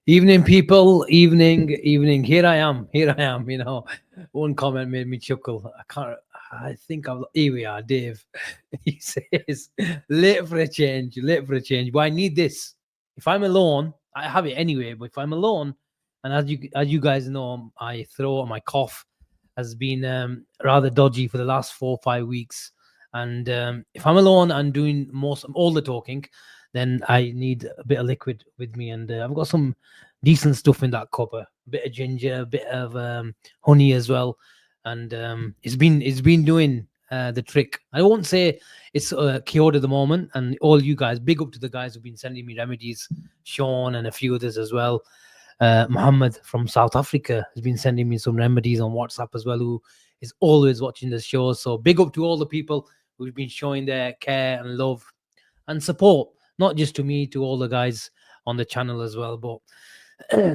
Evening, people. Evening. Here I am. One comment made me chuckle. I can't. I think I've. Here we are, Dave. He says, "Late for a change. Late for a change." But I need this. If I'm alone, I have it anyway. But if I'm alone, and as you guys know, my throat, my cough has been rather dodgy for the last 4 or 5 weeks. And if I'm alone and doing most all the talking, then I need a bit of liquid with me, and I've got some decent stuff in that cuppa. A bit of ginger, a bit of honey as well, and it's been doing the trick. I won't say it's cured at the moment, and all you guys, big up to the guys who've been sending me remedies, Sean and a few others as well. Muhammad from South Africa has been sending me some remedies on WhatsApp as well, who is always watching the show. So big up to all the people who've been showing their care and love and support, not just to me, to all the guys on the channel as well. But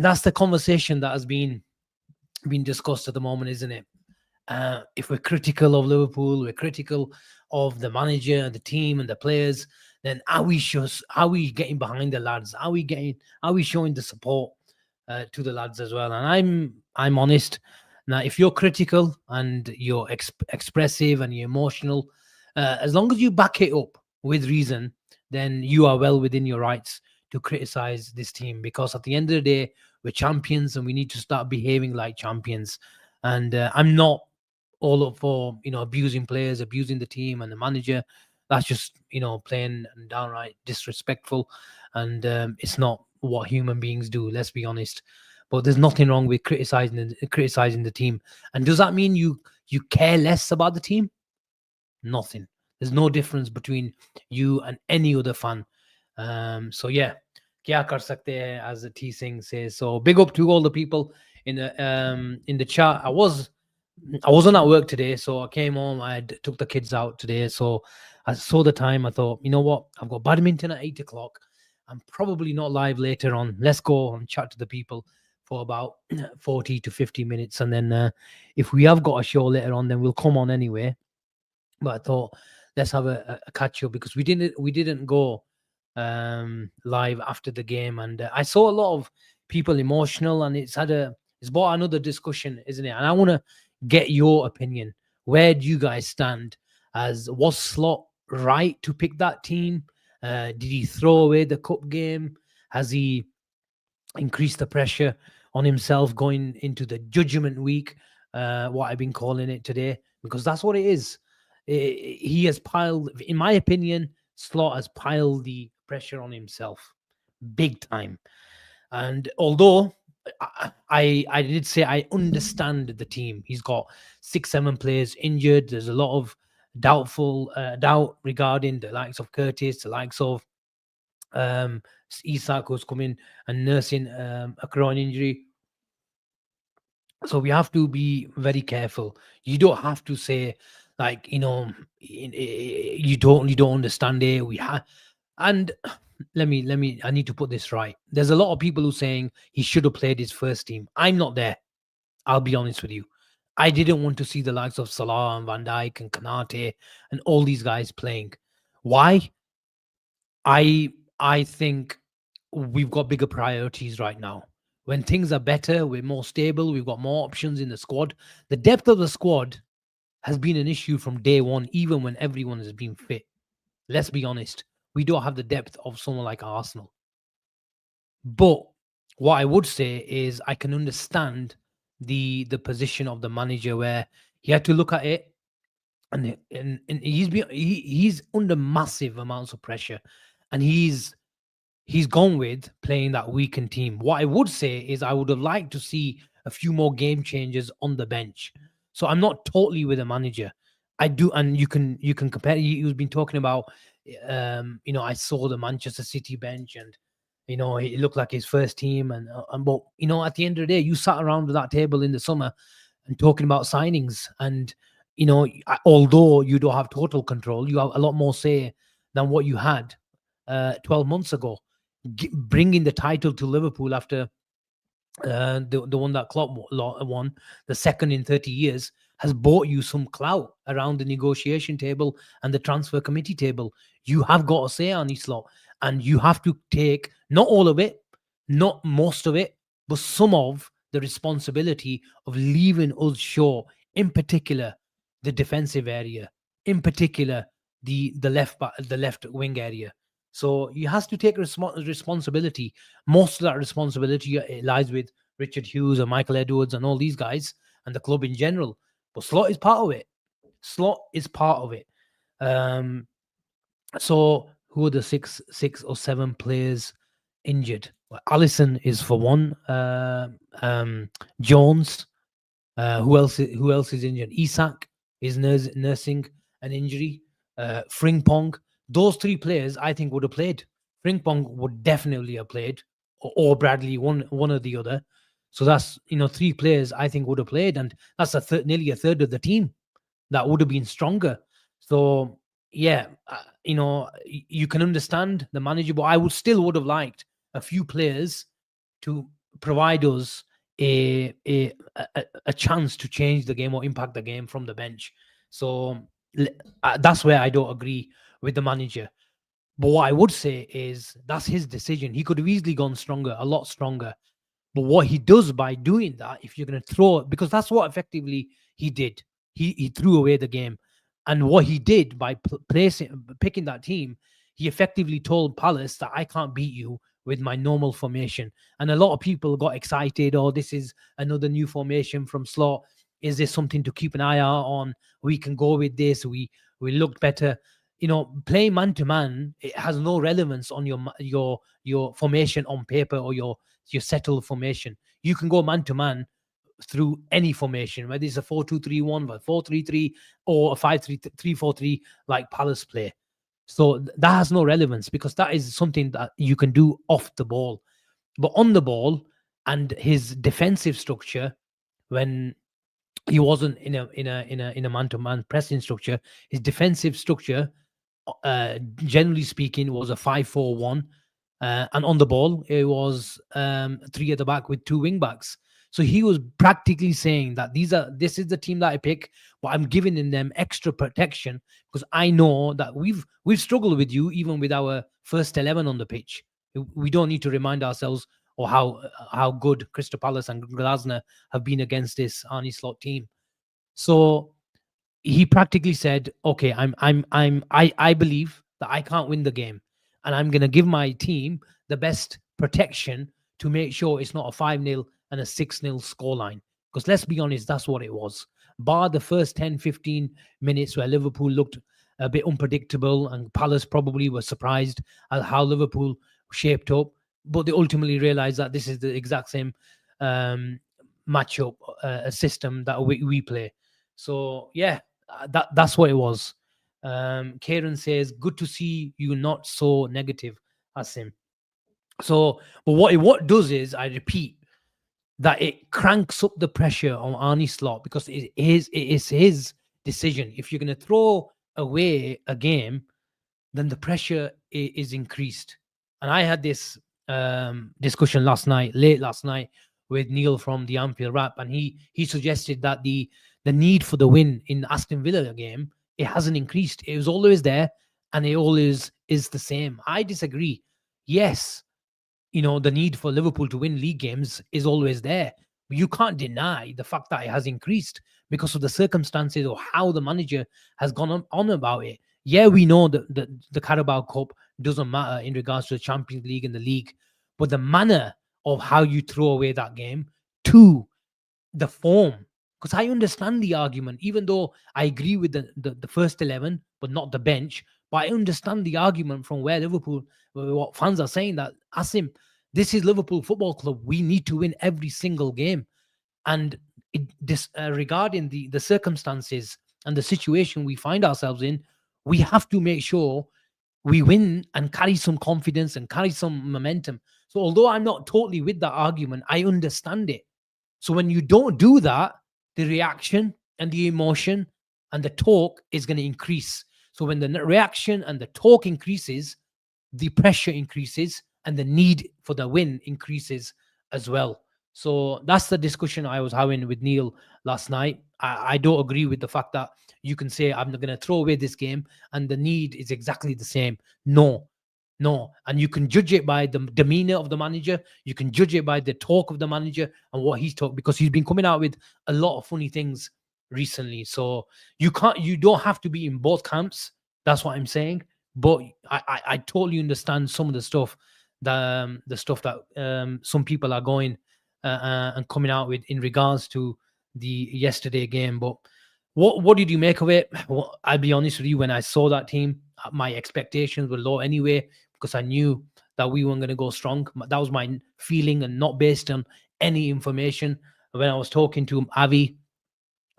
that's the conversation that has been discussed at the moment, isn't it? If we're critical of Liverpool, we're critical of the manager and the team and the players, then are we getting behind the lads? Are we showing the support to the lads as well? And I'm honest. Now, if you're critical and you're expressive and you're emotional, as long as you back it up with reason, then you are well within your rights to criticize this team, because at the end of the day, we're champions and we need to start behaving like champions. And I'm not all up for abusing players, abusing the team and the manager. That's just plain and downright disrespectful, and it's not what human beings do. Let's be honest. But there's nothing wrong with criticizing the team. And does that mean you care less about the team? Nothing. There's no difference between you and any other fan. So yeah, kya kar sakte hai, as the T Singh says. So big up to all the people in the chat. I wasn't at work today, so I came home. Took the kids out today, so I saw the time. I thought, you know what? I've got badminton at 8 o'clock. I'm probably not live later on. Let's go and chat to the people for about 40 to 50 minutes, and then if we have got a show later on, then we'll come on anyway. But I thought, let's have a catch up, because we didn't go live after the game, and I saw a lot of people emotional, and it's brought another discussion, isn't it? And I want to get your opinion. Where do you guys stand? As was Slot right to pick that team? Did he throw away the cup game? Has he increased the pressure on himself going into the judgment week? What I've been calling it today, because that's what it is. He has piled, in my opinion, Slot has piled the pressure on himself big time. And although I did say I understand the team, he's got 6-7 players injured. There's a lot of doubt regarding the likes of Curtis, the likes of Isak, who's coming and nursing a groin injury. So we have to be very careful. You don't have to say, like, you don't understand it. And let me I need to put this right. There's a lot of people who saying he should have played his first team. I'm not there. I'll be honest with you. I didn't want to see the likes of Salah and Van Dijk and Kanate and all these guys playing. Why? I think we've got bigger priorities right now. When things are better, we're more stable, we've got more options in the squad. The depth of the squad has been an issue from day one, even when everyone has been fit. Let's be honest. We don't have the depth of someone like Arsenal. But what I would say is I can understand the position of the manager, where he had to look at it, and he's under massive amounts of pressure, and he's gone with playing that weakened team. What I would say is I would have liked to see a few more game changers on the bench. So I'm not totally with the manager. I do, and you can compare. You've been talking about, I saw the Manchester City bench, and it looked like his first team, and but at the end of the day, you sat around that table in the summer and talking about signings, and although you don't have total control, you have a lot more say than what you had 12 months ago. Bringing the title to Liverpool after the one that Klopp won, the second in 30 years, has bought you some clout around the negotiation table and the transfer committee table. You have got a say on this lot, and you have to take not all of it, Not most of it, but some of the responsibility of leaving us short, in particular the defensive area, in particular the left wing area. So he has to take responsibility. Most of that responsibility lies with Richard Hughes and Michael Edwards and all these guys and the club in general. But Slot is part of it. Slot is part of it. Um, so who are the six or seven players injured? Well, Allison is for one. Jones. Who else? Who else is injured? Isak is nursing an injury. Frimpong. Those three players, I think, would have played. Frimpong would definitely have played, or Bradley, one or the other. So that's three players I think would have played, and that's nearly a third of the team that would have been stronger. So yeah, you can understand the manager, but I would have liked a few players to provide us a chance to change the game or impact the game from the bench. So that's where I don't agree with the manager. But what I would say is that's his decision. He could have easily gone stronger, a lot stronger. But what he does by doing that, if you're going to throw it, because that's what effectively he did, he threw away the game. And what he did by picking that team, he effectively told Palace that I can't beat you with my normal formation. And a lot of people got excited. Oh, this is another new formation from Slot. Is this something to keep an eye out on? We can go with this. We looked better. Playing man to man, it has no relevance on your formation on paper or your settled formation. You can go man to man through any formation, whether it's a 4-2-3-1, a 4-3-3, or a 5-3-3 like Palace play. So that has no relevance because that is something that you can do off the ball. But on the ball and his defensive structure, when he wasn't in a man-to-man pressing structure, his defensive structure, generally speaking, was a 5-4-1. And on the ball, it was three at the back with two wing backs. So he was practically saying that this is the team that I pick, but I'm giving them extra protection because I know that we've struggled with you even with our first 11 on the pitch. We don't need to remind ourselves or how good Crystal Palace and Glasner have been against this Arnie Slot team. So he practically said, "Okay, I believe that I can't win the game, and I'm going to give my team the best protection to make sure it's not a 5-0 and a 6-0 scoreline." Because let's be honest, that's what it was. Bar the first 10, 15 minutes where Liverpool looked a bit unpredictable and Palace probably were surprised at how Liverpool shaped up, but they ultimately realized that this is the exact same matchup system that we play. So yeah, that's what it was. Kieran says, "Good to see you not so negative, Asim." So, but what it does is, I repeat, that it cranks up the pressure on Arnie Slot because it is his decision. If you're going to throw away a game, then the pressure is increased. And I had this discussion late last night, with Neil from the Anfield Wrap, and he suggested that the need for the win in Aston Villa game, it hasn't increased. It was always there, and it always is the same. I disagree. Yes, the need for Liverpool to win league games is always there. But you can't deny the fact that it has increased because of the circumstances or how the manager has gone on about it. Yeah, we know that the Carabao Cup doesn't matter in regards to the Champions League and the league, but the manner of how you throw away that game, to the form. Because I understand the argument, even though I agree with the first 11, but not the bench. But I understand the argument from where Liverpool, what fans are saying, that Asim, this is Liverpool Football Club. We need to win every single game. And regarding the circumstances and the situation we find ourselves in, we have to make sure we win and carry some confidence and carry some momentum. So although I'm not totally with that argument, I understand it. So when you don't do that, the reaction and the emotion and the talk is going to increase. So when the reaction and the talk increases, the pressure increases and the need for the win increases as well. So that's the discussion I was having with Neil last night. I don't agree with the fact that you can say, I'm not going to throw away this game and the need is exactly the same. No, No, and you can judge it by the demeanor of the manager. You can judge it by the talk of the manager and what he's talked, because he's been coming out with a lot of funny things recently. So you don't have to be in both camps. That's what I'm saying. But I totally understand some of the stuff that some people are going and coming out with in regards to the yesterday game. But what did you make of it? Well, I'll be honest with you. When I saw that team, my expectations were low anyway, because I knew that we weren't going to go strong. That was my feeling, and not based on any information. When I was talking to Avi,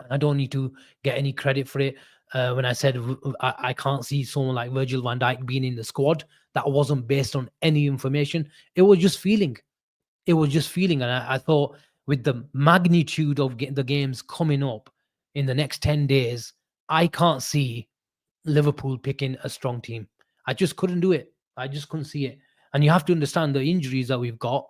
I don't need to get any credit for it. When I said I can't see someone like Virgil van Dijk being in the squad, that wasn't based on any information. It was just feeling. It was just feeling. And I thought, with the magnitude of the games coming up in the next 10 days, I can't see Liverpool picking a strong team. I just couldn't do it. I just couldn't see it. And you have to understand the injuries that we've got.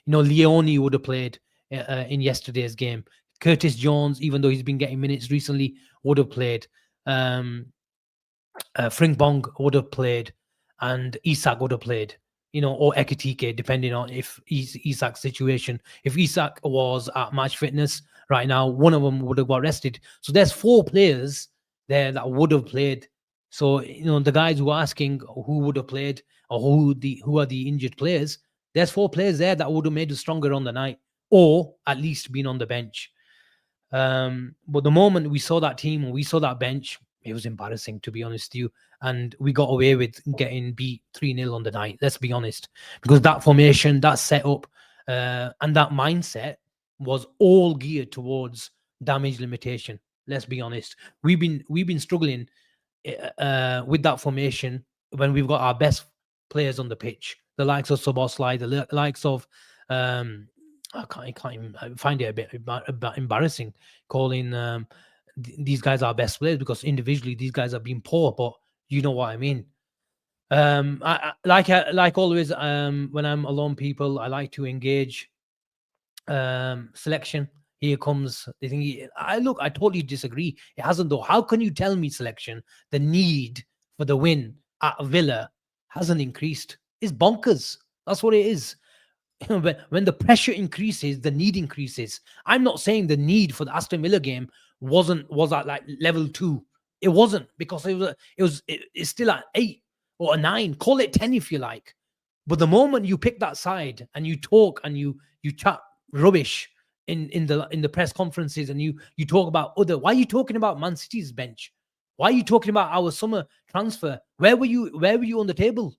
Leone would have played in yesterday's game. Curtis Jones, even though he's been getting minutes recently, would have played. Frimpong would have played, and Isak would have played, or Ekitike, depending on if Isak's situation. If Isak was at match fitness right now, one of them would have got rested. So there's 4 players there that would have played. So, the guys who are asking who would have played or who are the injured players, there's 4 players there that would have made us stronger on the night, or at least been on the bench. But the moment we saw that team and we saw that bench, it was embarrassing, to be honest with you. And we got away with getting beat 3-0 on the night. Let's be honest, because that formation, that setup, and that mindset was all geared towards damage limitation. Let's be honest. We've been struggling with that formation when we've got our best players on the pitch, the likes of Soboslai, the likes of I can't even find it a bit embarrassing calling these guys our best players, because individually these guys have been poor, but you know what I mean. Like always, when I'm alone, people, I like to engage selection. Here comes the thing. I totally disagree. It hasn't, though. How can you tell me, selection, the need for the win at Villa hasn't increased? It's bonkers. That's what it is. When the pressure increases, the need increases. I'm not saying the need for the Aston Villa game was at like level 2. It wasn't, because it's still at 8 or a 9. Call it 10 if you like. But the moment you pick that side and you talk and you chat rubbish in the press conferences, and you talk about why are you talking about Man City's bench? Why are you talking about our summer transfer? Where were you on the table?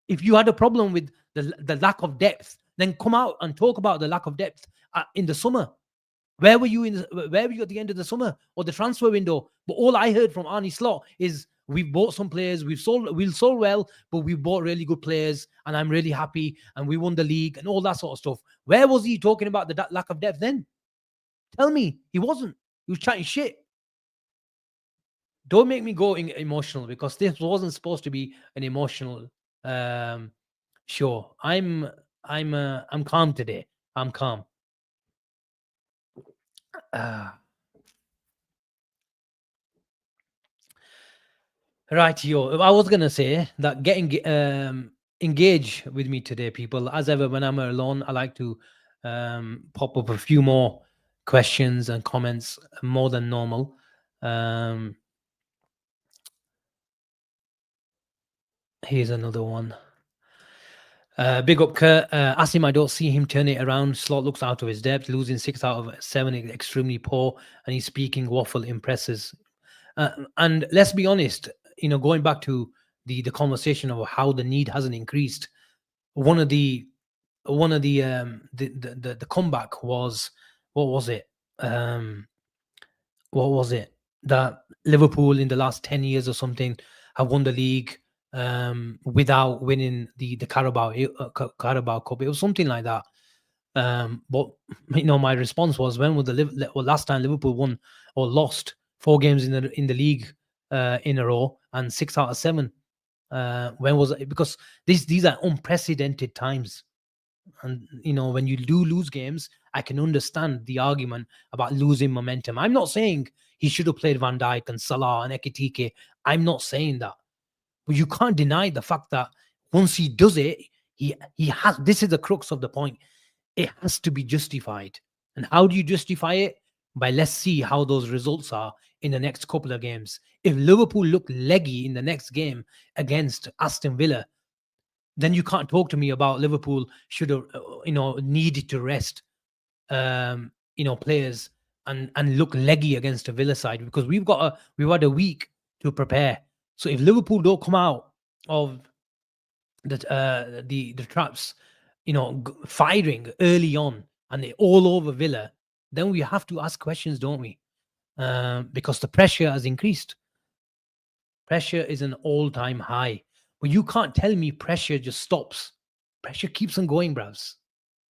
If you had a problem with the lack of depth, then come out and talk about the lack of depth in the summer. Where were you at the end of the summer or the transfer window? But all I heard from Arne Slot is, we've bought some players, we've sold well, but we bought really good players, and I'm really happy, and we won the league and all that sort of stuff. Where was he talking about the lack of depth then? Tell me. He wasn't. He was chatting shit. Don't make me go emotional, because this wasn't supposed to be an emotional show. I'm calm today. I'm calm. Right, yo. I was gonna say that getting engage with me today, people. As ever, when I'm alone, I like to pop up a few more questions and comments more than normal. Here's another one. Big up Kurt. Asim, I don't see him turn it around. Slot looks out of his depth, losing 6 out of 7, extremely poor, and he's speaking waffle impresses. And let's be honest, going back to the conversation of how the need hasn't increased, one of the comeback was, what was it? What was it? That Liverpool in the last 10 years or something have won the league without winning the Carabao Cup. It was something like that. But my response was, when was the last time Liverpool won or lost 4 games in the league in a row, and 6 out of 7? When was it? Because these are unprecedented times. And when you do lose games, I can understand the argument about losing momentum. I'm not saying he should have played Van Dijk and Salah and Ekitike. I'm not saying that. But you can't deny the fact that Once he does it, he has. This is the crux of the point. It has to be justified. And how do you justify it? By let's see how those results are in the next couple of games. If Liverpool look leggy in the next game against Aston Villa, then you can't talk to me about Liverpool should have, needed to rest, players and look leggy against a Villa side, because we've had a week to prepare. So if Liverpool don't come out of the traps, firing early on and they all over Villa, then we have to ask questions, don't we? Because the pressure has increased. Pressure is an all-time high. But you can't tell me pressure just stops. Pressure keeps on going, bravs.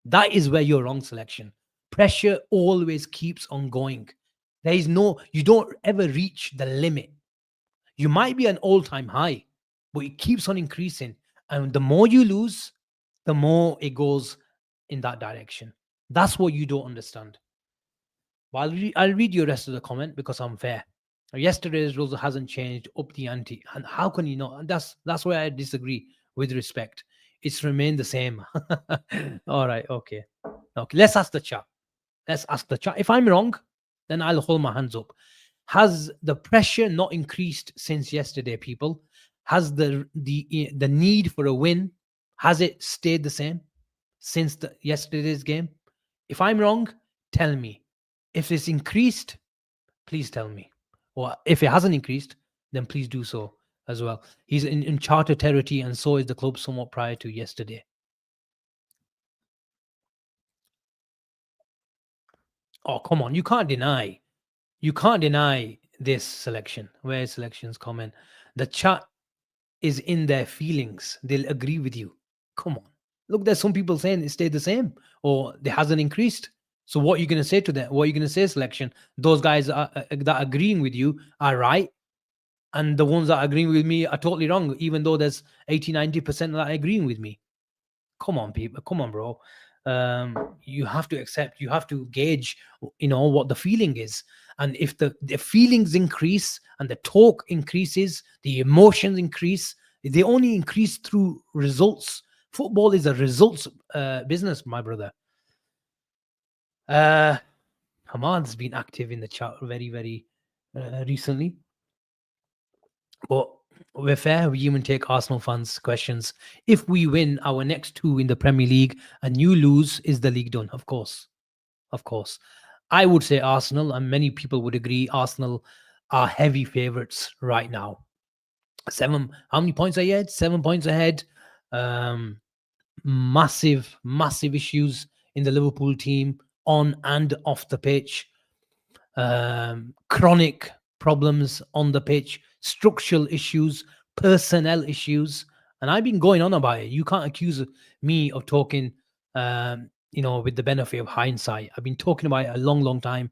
That is where you're wrong, selection. Pressure always keeps on going. You don't ever reach the limit. You might be an all-time high, but it keeps on increasing. And the more you lose, the more it goes in that direction. That's what you don't understand. But I'll read you the rest of the comment because I'm fair. Yesterday's rules hasn't changed, up the ante. And how can you not? That's where I disagree with respect. It's remained the same. All right, okay. Let's ask the chat. If I'm wrong, then I'll hold my hands up. Has the pressure not increased since yesterday, people? Has the need for a win, has it stayed the same since yesterday's game? If I'm wrong, tell me. If it's increased, please tell me. Or if it hasn't increased, then please do so as well. He's in charter territory, and so is the club somewhat prior to yesterday. Oh, come on. You can't deny this selection. Where is selections comment? The chat is in their feelings. They'll agree with you. Come on. Look, there's some people saying it stayed the same or it hasn't increased. So what are you going to say to them? What are you going to say, selection? Those guys that are agreeing with you are right. And the ones that are agreeing with me are totally wrong, even though there's 80, 90% that are agreeing with me. Come on, people. Come on, bro. You have to accept, you have to gauge, what the feeling is. And if the feelings increase and the talk increases, the emotions increase, they only increase through results. Football is a results business, my brother. Hamad's been active in the chat very, very recently. But we're fair. We even take Arsenal fans' questions. If we win our next two in the Premier League and you lose, is the league done? Of course. Of course. I would say Arsenal, and many people would agree, Arsenal are heavy favourites right now. How many points are you ahead? 7 points ahead. Massive, massive issues in the Liverpool team on and off the pitch. Chronic problems on the pitch, structural issues, personnel issues. And I've been going on about it. You can't accuse me of talking, with the benefit of hindsight. I've been talking about it a long, long time.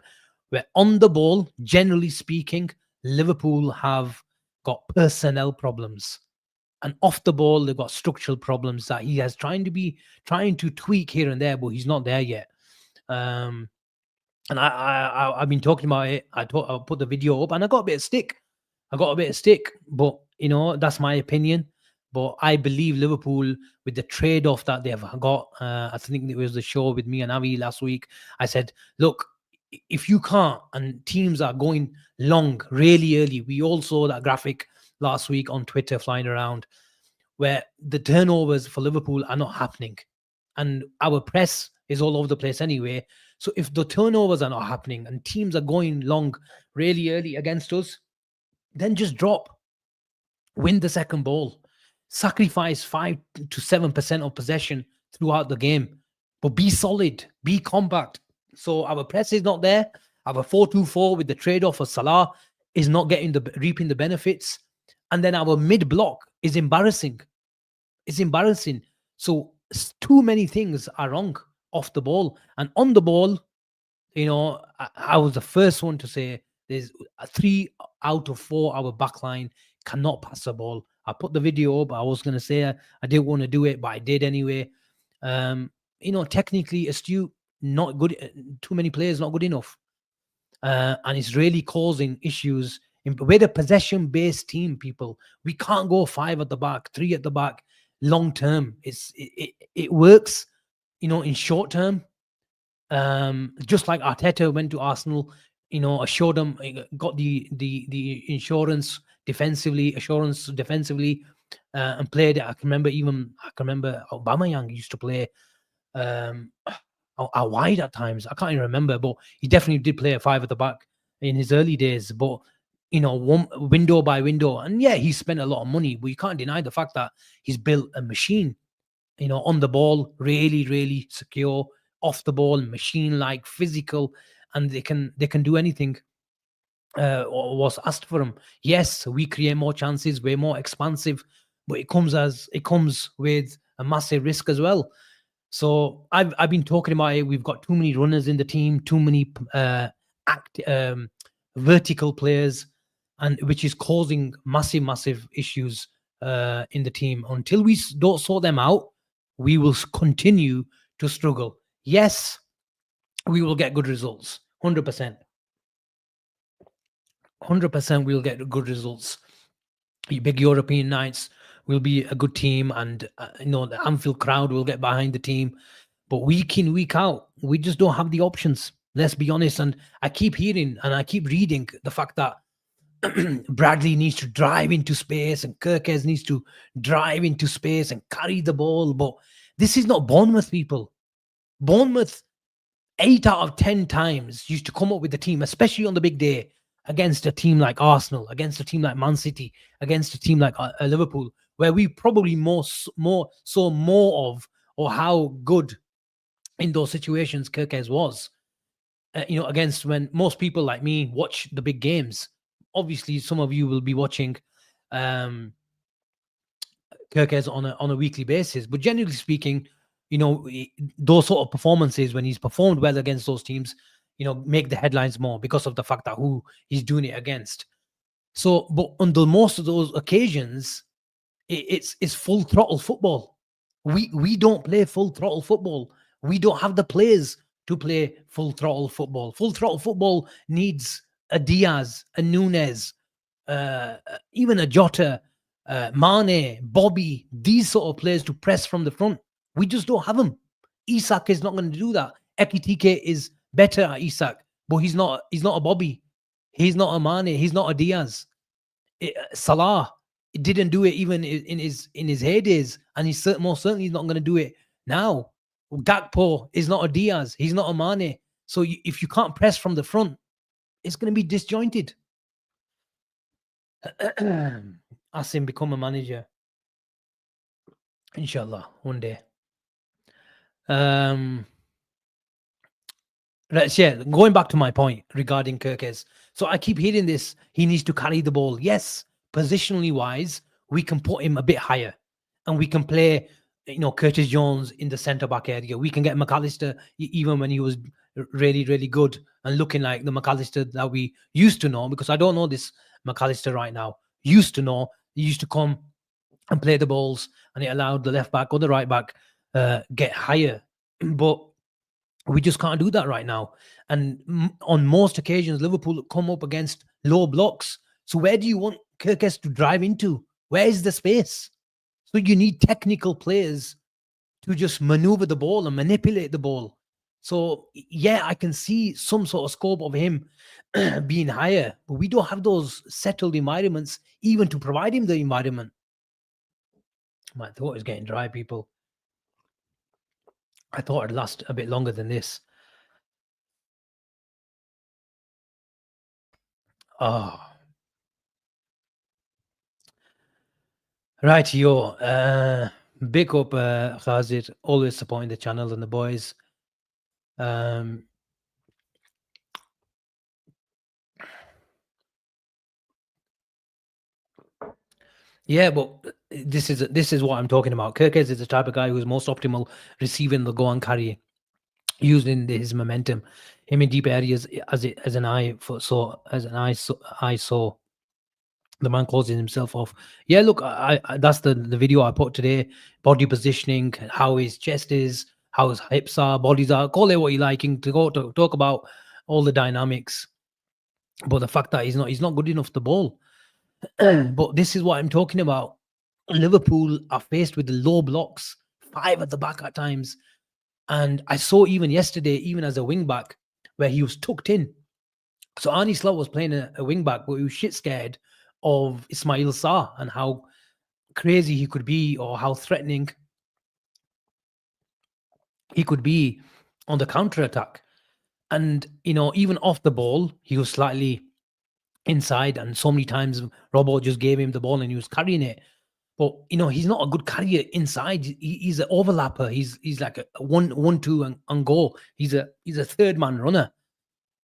Where on the ball, generally speaking, Liverpool have got personnel problems. And off the ball, they've got structural problems that he has trying to tweak here and there, but he's not there yet. And I've been talking about it. I put the video up and I got a bit of stick. But that's my opinion. But I believe Liverpool, with the trade-off that they've got, I think it was the show with me and Avi last week. I said, look, if you can't, and teams are going long really early. We all saw that graphic last week on Twitter flying around, where the turnovers for Liverpool are not happening, and our press is all over the place anyway. So if the turnovers are not happening and teams are going long really early against us, then just drop, win the second ball, sacrifice 5 to 7% of possession throughout the game, but be solid, be compact. So our press is not there. Our 4-2-4 with the trade-off for Salah is not reaping the benefits. And then our mid-block is embarrassing. It's embarrassing. So too many things are wrong off the ball. And on the ball, I was the first one to say there's 3 out of 4 our backline cannot pass the ball. I put the video up. I was going to say I didn't want to do it, but I did anyway. Technically astute, not good. Too many players, not good enough. And it's really causing issues. We're a possession-based team, people. We can't go 5 at the back, 3 at the back. long term. It works, in short term. Just like Arteta went to Arsenal, assured them, got the assurance defensively, and played. I can remember Aubameyang used to play um, out wide at times. I can't even remember, but he definitely did play a five at the back in his early days. But one window by window, and yeah, he spent a lot of money, but you can't deny the fact that he's built a machine. On the ball, really, really secure. Off the ball, machine-like, physical, and they can do anything was asked for them. Yes, we create more chances, we're more expansive, but it comes with a massive risk as well. So I've been talking about it. We've got too many runners in the team, too many act vertical players, and which is causing massive issues in the team. Until we don't sort them out, we will continue to struggle. Yes, we will get good results, 100%. 100% we'll get good results. Big European nights will be a good team, and the Anfield crowd will get behind the team. But week in, week out, we just don't have the options. Let's be honest. And I keep hearing and I keep reading the fact that Bradley needs to drive into space and Kirkes needs to drive into space and carry the ball. But this is not Bournemouth, people. Bournemouth, 8 out of 10 times, used to come up with the team, especially on the big day, against a team like Arsenal, against a team like Man City, against a team like Liverpool, where we probably saw more of, or how good in those situations Kirkes was. Against, when most people like me watch the big games. Obviously, some of you will be watching Kirkes on a weekly basis, but generally speaking, those sort of performances, when he's performed well against those teams, make the headlines more because of the fact that who he's doing it against. So, but on the most of those occasions, it's full throttle football. We don't play full throttle football. We don't have the players to play full throttle football. Full throttle football needs a Diaz, a Nunez, even a Jota, Mane, Bobby, these sort of players to press from the front. We just don't have them. Isak is not going to do that. Ekitike is better at Isak, but he's not a Bobby. He's not a Mane. He's not a Diaz. Salah didn't do it even in his heydays, and he's most certainly not going to do it now. Gakpo is not a Diaz. He's not a Mane. So if you can't press from the front, it's going to be disjointed. Asim become a manager, inshallah, one day. Right, yeah, going back to my point regarding Kirkes. So I keep hearing this. He needs to carry the ball. Yes, positionally wise, we can put him a bit higher, and we can play, Curtis Jones in the centre back area. We can get McAllister, even when he was really, really good and looking like the McAllister that we used to know, because I don't know this McAllister right now. Used to know, he used to come and play the balls, and it allowed the left back or the right back get higher. But we just can't do that right now. And on most occasions, Liverpool come up against low blocks. So where do you want Kirkes to drive into? Where is the space? So you need technical players to just maneuver the ball and manipulate the ball. So yeah, I can see some sort of scope of him being higher, but we don't have those settled environments even to provide him the environment. My throat is getting dry, people. I thought it'd last a bit longer than this. Oh. Right, yo. Big up Khazir, always supporting the channel and the boys. Yeah, but this is what I'm talking about. Kirkes is the type of guy who's most optimal receiving the go and carry, using his momentum, him in deep areas as an eye saw. The man closing himself off. Yeah, look, I that's the video I put today. Body positioning, how his chest is, how his hips are, bodies are. Call it what you like. To go to talk about all the dynamics, but the fact that he's not good enough to ball. But this is what I'm talking about. Liverpool are faced with the low blocks, 5 at the back at times. And I saw even yesterday, even as a wing back, where he was tucked in. So Arnie Slot was playing a wing back, but he was shit scared of Ismail Sarr and how crazy he could be, or how threatening he could be on the counter attack. And even off the ball, he was slightly inside, and so many times Robbo just gave him the ball and he was carrying it. But he's not a good carrier inside. He's an overlapper. He's like a one two and go. He's a third man runner.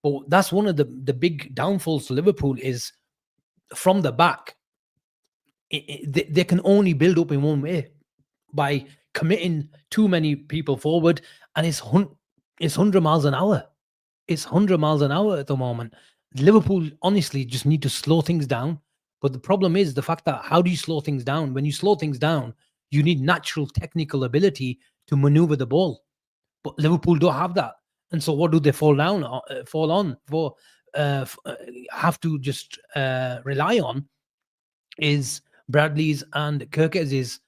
But that's one of the big downfalls to Liverpool is from the back. They can only build up in one way, by committing too many people forward, and it's 100 miles an hour. It's 100 miles an hour at the moment. Liverpool honestly just need to slow things down. But the problem is the fact that, how do you slow things down? When you slow things down, you need natural technical ability to maneuver the ball. But Liverpool don't have that. And so what do they fall on for? Have to just rely on is Bradley's and Kirkes's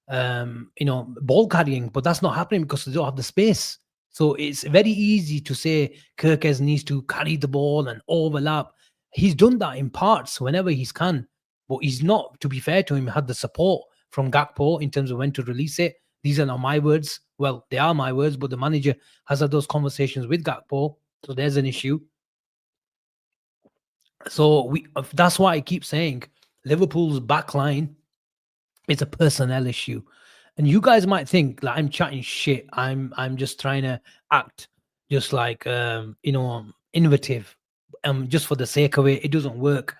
ball carrying, but that's not happening because they don't have the space. So it's very easy to say Kirkes needs to carry the ball and overlap. He's done that in parts whenever he's can, but he's not, to be fair to him, had the support from Gakpo in terms of when to release it. These are not my words. Well, they are my words, but the manager has had those conversations with Gakpo. So there's an issue. So that's why I keep saying Liverpool's back line is a personnel issue. And you guys might think like I'm chatting shit. I'm just trying to act just like innovative, just for the sake of it. It doesn't work.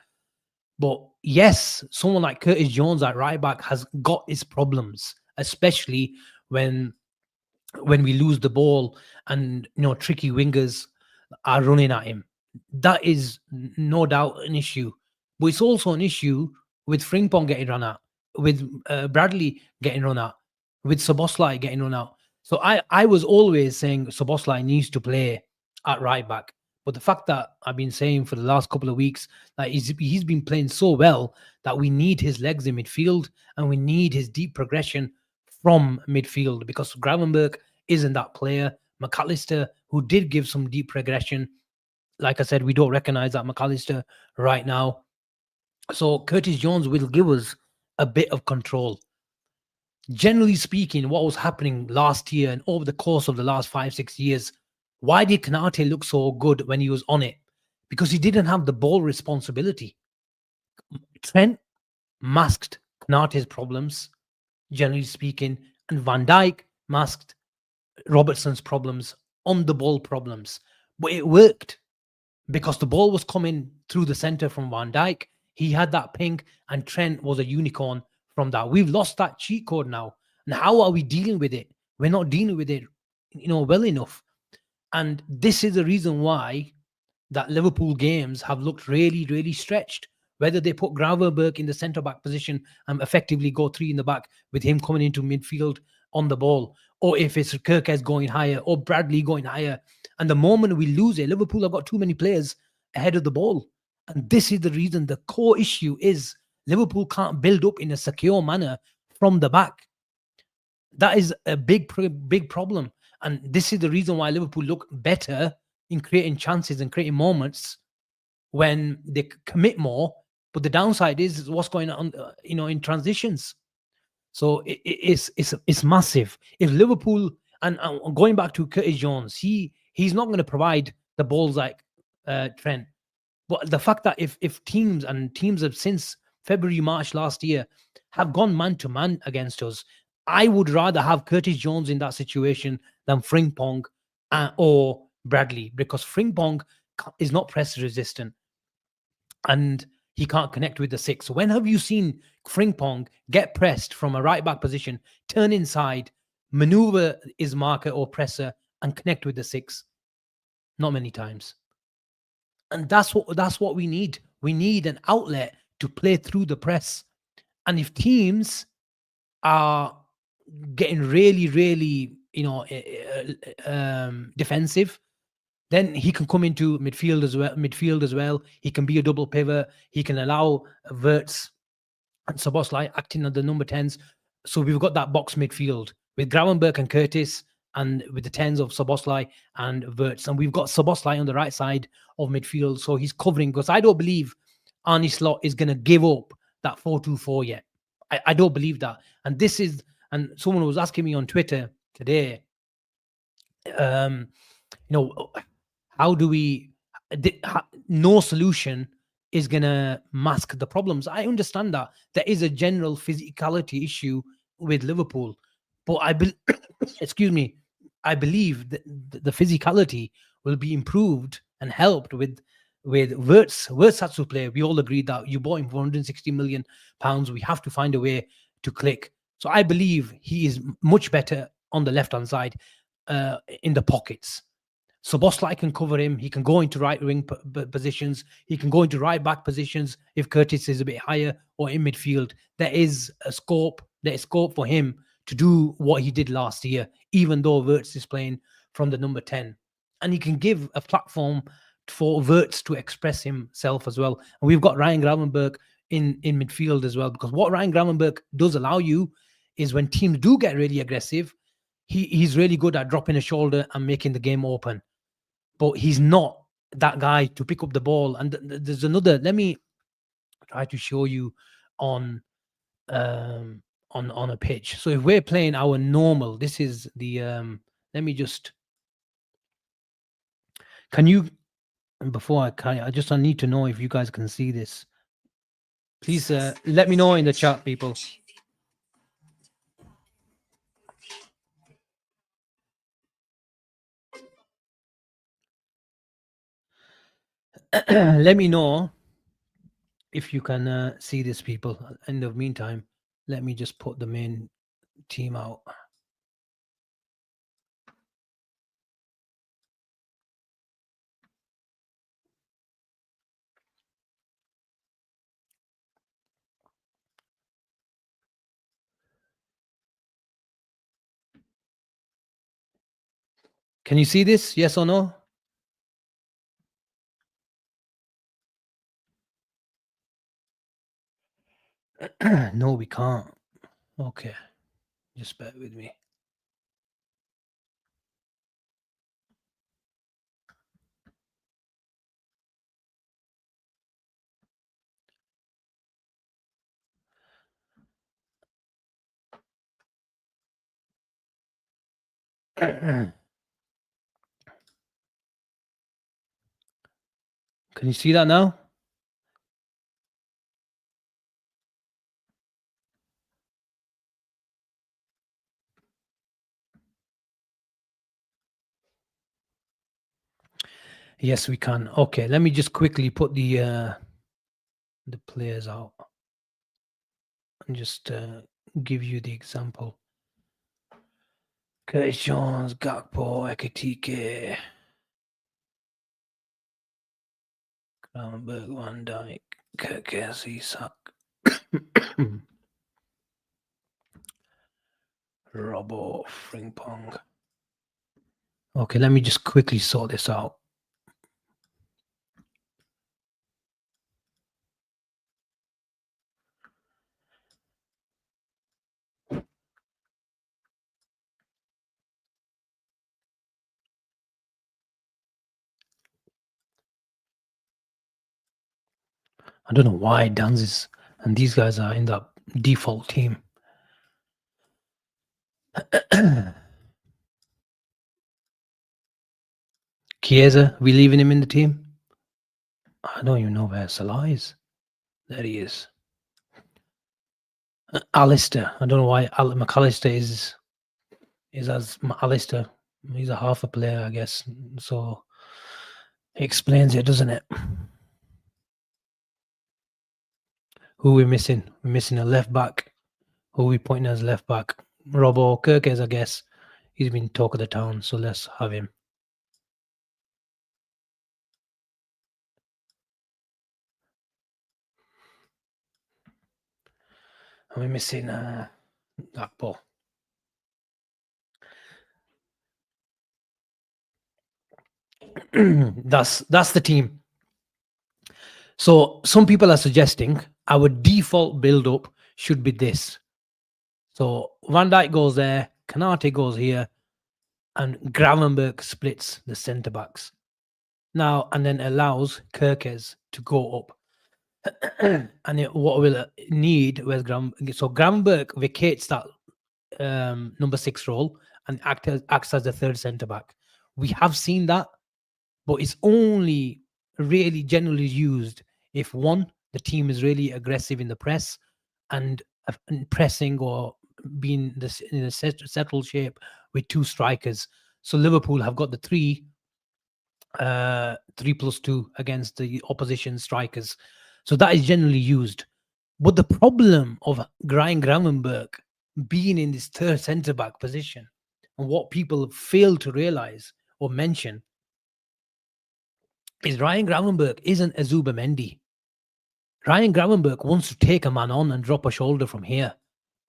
But yes, someone like Curtis Jones at right back has got his problems, especially when we lose the ball and tricky wingers are running at him. That is no doubt an issue. But it's also an issue with Frimpong getting run at, with Bradley getting run at, with Soboslai getting run out. So I was always saying Soboslai needs to play at right back. But the fact that I've been saying for the last couple of weeks that he's been playing so well that we need his legs in midfield and we need his deep progression from midfield, because Gravenberch isn't that player. McAllister, who did give some deep progression, like I said, we don't recognize that McAllister right now. So Curtis Jones will give us a bit of control. Generally speaking, what was happening last year and over the course of the last 5-6 years, why did Kanate look so good when he was on it? Because he didn't have the ball responsibility. Trent masked Kanate's problems, generally speaking, and Van Dijk masked Robertson's problems, on the ball problems. But it worked because the ball was coming through the center from Van Dijk. He had that ping, and Trent was a unicorn from that. We've lost that cheat code now. And how are we dealing with it? We're not dealing with it, well enough. And this is the reason why that Liverpool games have looked really, really stretched. Whether they put Gravenberch in the centre-back position and effectively go 3 in the back with him coming into midfield on the ball, or if it's Kirkes going higher or Bradley going higher. And the moment we lose it, Liverpool have got too many players ahead of the ball. And this is the reason. The core issue is Liverpool can't build up in a secure manner from the back. That is a big problem. And this is the reason why Liverpool look better in creating chances and creating moments when they commit more. But the downside is what's going on, in transitions. So it's massive. If Liverpool, and going back to Curtis Jones, he's not going to provide the balls like Trent. But the fact that if teams have since February, March last year have gone man to man against us, I would rather have Curtis Jones in that situation than Frimpong or Bradley, because Frimpong is not press resistant and he can't connect with the 6. When have you seen Frimpong get pressed from a right back position, turn inside, maneuver his marker or presser, and connect with the 6? Not many times. And that's what we need. We need an outlet to play through the press. And if teams are getting really, really, defensive, then he can come into midfield as well. He can be a double pivot. He can allow Wirtz and Soboslai acting on the number 10s. So we've got that box midfield with Gravenberg and Curtis, and with the 10s of Soboslai and Wirtz. And we've got Soboslai on the right side of midfield. So he's covering, because I don't believe Arnie Slot is going to give up that 4-2-4 yet. I don't believe that. And this is, and someone was asking me on Twitter today, you know, how do we, no solution is going to mask the problems. I understand that there is a general physicality issue with Liverpool, but excuse me, I believe that the physicality will be improved and helped with Wirtz. Wirtz has to play. We all agreed that you bought him for 160 million pounds. We have to find a way to click. So I believe he is much better on the left hand side, in the pockets. So Bosley can cover him. He can go into right wing positions. He can go into right back positions if Curtis is a bit higher, or in midfield. There is scope for him to do what he did last year, even though Wirtz is playing from the number 10. And he can give a platform for Wirtz to express himself as well. And we've got Ryan Gravenberg in midfield as well, because what Ryan Gravenberg does allow you is when teams do get really aggressive, he's really good at dropping a shoulder and making the game open. But he's not that guy to pick up the ball. And there's another, let me try to show you on a pitch. So if we're playing our normal, this is the let me just, can you, before I need to know if you guys can see this. Please let me know in the chat, people. Let me know if you can see this, people. In the meantime, let me just put the main team out. Can you see this? Yes or no? No, we can't. Okay. Just bear with me. Can you see that now? Yes, we can. Okay, let me just quickly put the players out and just give you the example. Curtis Jones, Gakpo, Ekitike, Gravenberg, Van Dijk, Kirkes, Isak, Robbo, Frimpong. Okay, let me just quickly sort this out. I don't know why Danzis and these guys are in that default team. Chiesa, we leaving him in the team? I don't even know where Salah is. There he is. Alistair. I don't know why McAllister is as Alistair. He's a half a player, I guess. So it explains it, doesn't it? Who we missing? We're missing a left back. Who we pointing as left back? Robbo Kirkes, I guess. He's been talk of the town, so let's have him. And we're missing Gakpo. That's the team. So some people are suggesting our default build-up should be this. So Van Dijk goes there, Kanate goes here, and Gravenberg splits the centre backs now, and then allows Kirkes to go up. And what will need was so Gravenberg vacates that number 6 role and acts as the third centre back. We have seen that, but it's only really generally used if one, the team is really aggressive in the press and pressing or being this in a settled shape with two strikers. So Liverpool have got the 3+2 against the opposition strikers. So that is generally used. But the problem of Ryan Gravenberg being in this third centre back position, and what people fail to realize or mention, is Ryan Gravenberg isn't a Zubamendi. Ryan Gravenberg wants to take a man on and drop a shoulder from here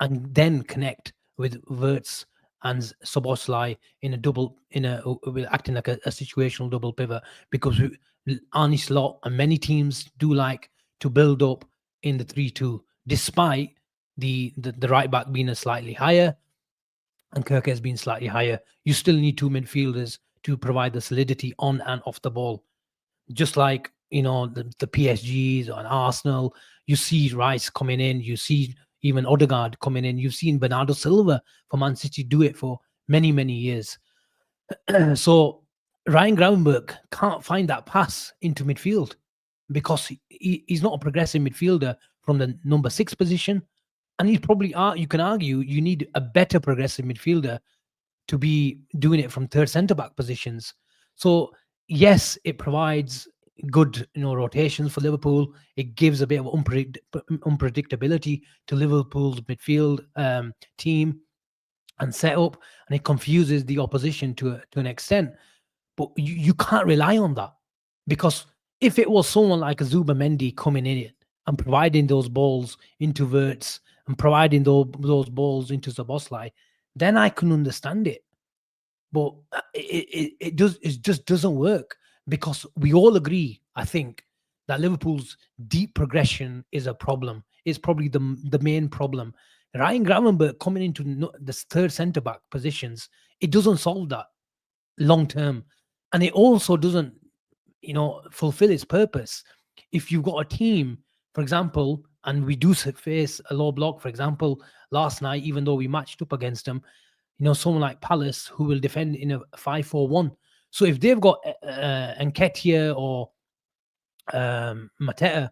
and then connect with Wirtz and Soboslai with acting like a situational double pivot, because Arne Slot and many teams do like to build up in the 3-2, despite the right back being a slightly higher and Kirk has been slightly higher. You still need two midfielders to provide the solidity on and off the ball. Just like, the PSGs and Arsenal, you see Rice coming in, you see even Odegaard coming in, you've seen Bernardo Silva for Man City do it for many, many years. So Ryan Gravenberg can't find that pass into midfield because he's not a progressive midfielder from the number 6 position. And he's probably, you can argue, you need a better progressive midfielder to be doing it from third centre-back positions. So, yes, it provides good, rotations for Liverpool. It gives a bit of unpredictability to Liverpool's midfield team and setup, and it confuses the opposition to an extent. But you can't rely on that, because if it was someone like a Zubamendi coming in and providing those balls into Wirtz and providing those balls into Szoboszlai, then I can understand it. But it just doesn't work, because we all agree, I think, that Liverpool's deep progression is a problem. It's probably the main problem. Ryan Gravenberg coming into the third centre back positions, it doesn't solve that long term, and it also doesn't, fulfill its purpose. If you've got a team, for example, and we do face a low block, for example, last night, even though we matched up against them, someone like Palace who will defend in a 5-4-1. So if they've got Nketiah or Mateta,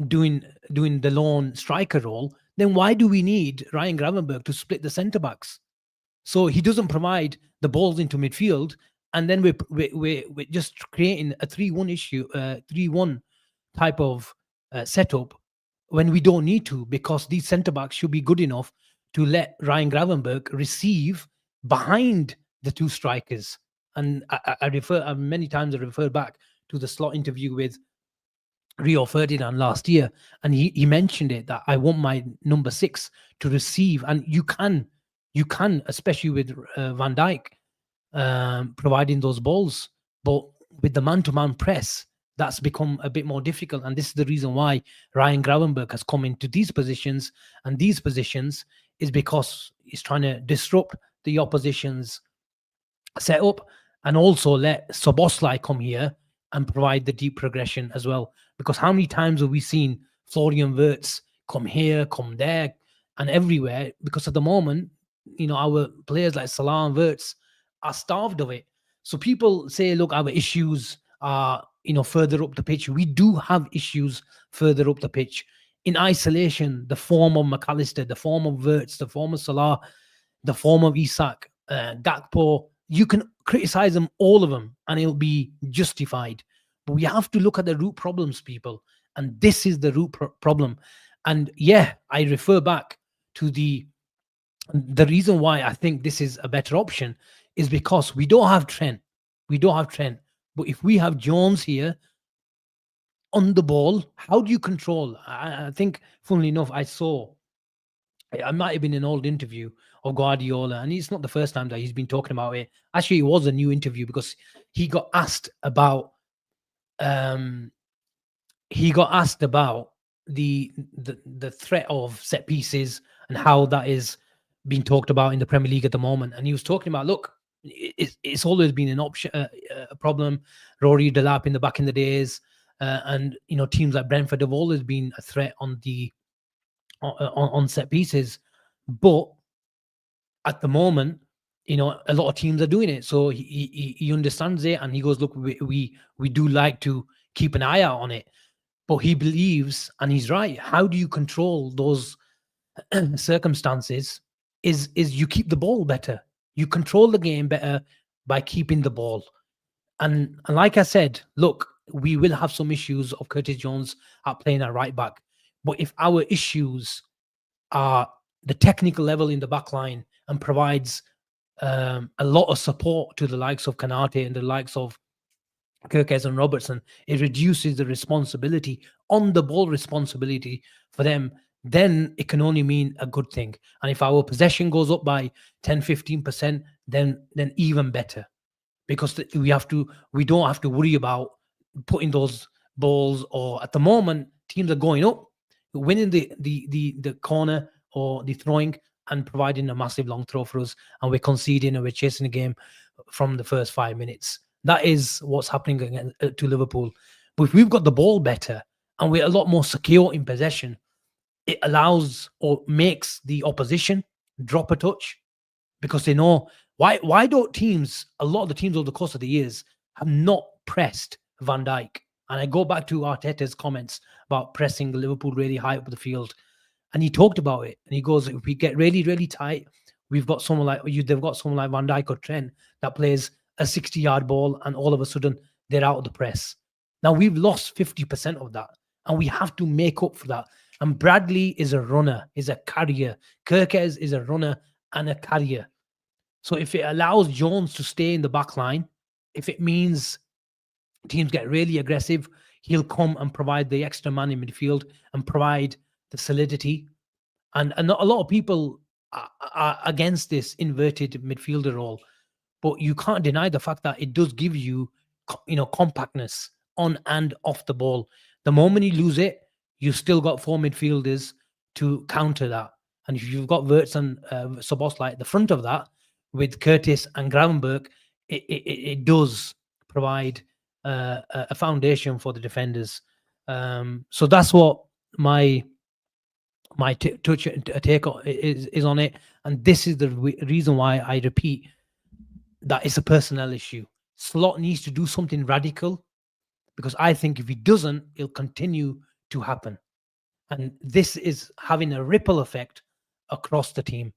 doing the lone striker role, then why do we need Ryan Gravenberg to split the centre backs? So he doesn't provide the balls into midfield, and then we're just creating a 3-1 type of setup when we don't need to, because these centre backs should be good enough to let Ryan Gravenberg receive behind the two strikers. And many times I refer back to the Slot interview with Rio Ferdinand last year, and he mentioned it, that I want my number 6 to receive, and you can, especially with Van Dijk providing those balls, but with the man-to-man press, that's become a bit more difficult. And this is the reason why Ryan Gravenberg has come into these positions, and these positions is because he's trying to disrupt the opposition's setup, and also let Szoboszlai come here and provide the deep progression as well. Because how many times have we seen Florian Wirtz come here, come there, and everywhere? Because at the moment, our players like Salah and Wirtz are starved of it. So people say, look, our issues are, further up the pitch. We do have issues further up the pitch. In isolation, the form of McAllister, the form of Wirtz, the form of Salah, the form of Isak, Gakpo, you can criticize them, all of them, and it'll be justified. But we have to look at the root problems, people. And this is the root problem. And yeah, I refer back to the reason why I think this is a better option is because we don't have Trent. But if we have Jones here on the ball, how do you control? I think, funnily enough, I might have been an old interview of Guardiola, and it's not the first time that he's been talking about it. Actually, it was a new interview because he got asked about the threat of set pieces and how that is being talked about in the Premier League at the moment. And he was talking about, look, it's always been an option, a problem. Rory Delap in the back in the days, and teams like Brentford have always been a threat on set pieces, but at the moment, a lot of teams are doing it. So he understands it, and he goes, look, we do like to keep an eye out on it. But he believes, and he's right. How do you control those circumstances? Is you keep the ball better. You control the game better by keeping the ball. And like I said, look, we will have some issues of Curtis Jones at playing at right back. But if our issues are the technical level in the back line and provides a lot of support to the likes of Kanate and the likes of Kirkes and Robertson, it reduces the responsibility, on the ball responsibility for them, then it can only mean a good thing. And if our possession goes up by 10-15%, then even better, because we don't have to worry about putting those balls, or at the moment teams are going up, winning the corner or the throwing and providing a massive long throw for us, and we're conceding and we're chasing the game from the first 5 minutes. That is what's happening again to Liverpool. But if we've got the ball better and we're a lot more secure in possession, it allows or makes the opposition drop a touch, because they know why don't teams, a lot of the teams over the course of the years, have not pressed Van Dijk. And I go back to Arteta's comments about pressing Liverpool really high up the field. And he talked about it. And he goes, if we get really, really tight, they've got someone like Van Dijk or Trent that plays a 60-yard ball, and all of a sudden they're out of the press. Now we've lost 50% of that, and we have to make up for that. And Bradley is a runner, is a carrier. Kirkes is a runner and a carrier. So if it allows Jones to stay in the back line, if it means teams get really aggressive, he'll come and provide the extra man in midfield and provide the solidity. And a lot of people are against this inverted midfielder role, but you can't deny the fact that it does give you, compactness on and off the ball. The moment you lose it, you've still got four midfielders to counter that. And if you've got Wirtz and Szoboszlai at the front of that, with Curtis and Gravenberg, it does provide a foundation for the defenders. So that's what my take is on it. And this is the reason why I repeat that it's a personnel issue. Slot needs to do something radical, because I think if he doesn't, it'll continue to happen. And this is having a ripple effect across the team.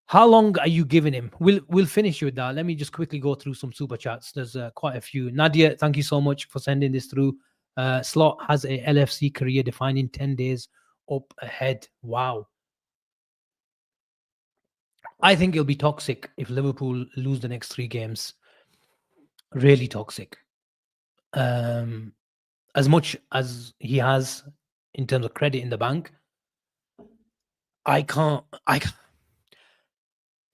How long are you giving him? We'll finish with that. Let me just quickly go through some super chats. There's quite a few. Nadia, thank you so much for sending this through. Slot has a LFC career defining 10 days up ahead. Wow. I think it'll be toxic if Liverpool lose the next 3 games. Really toxic. As much as he has in terms of credit in the bank, I can't.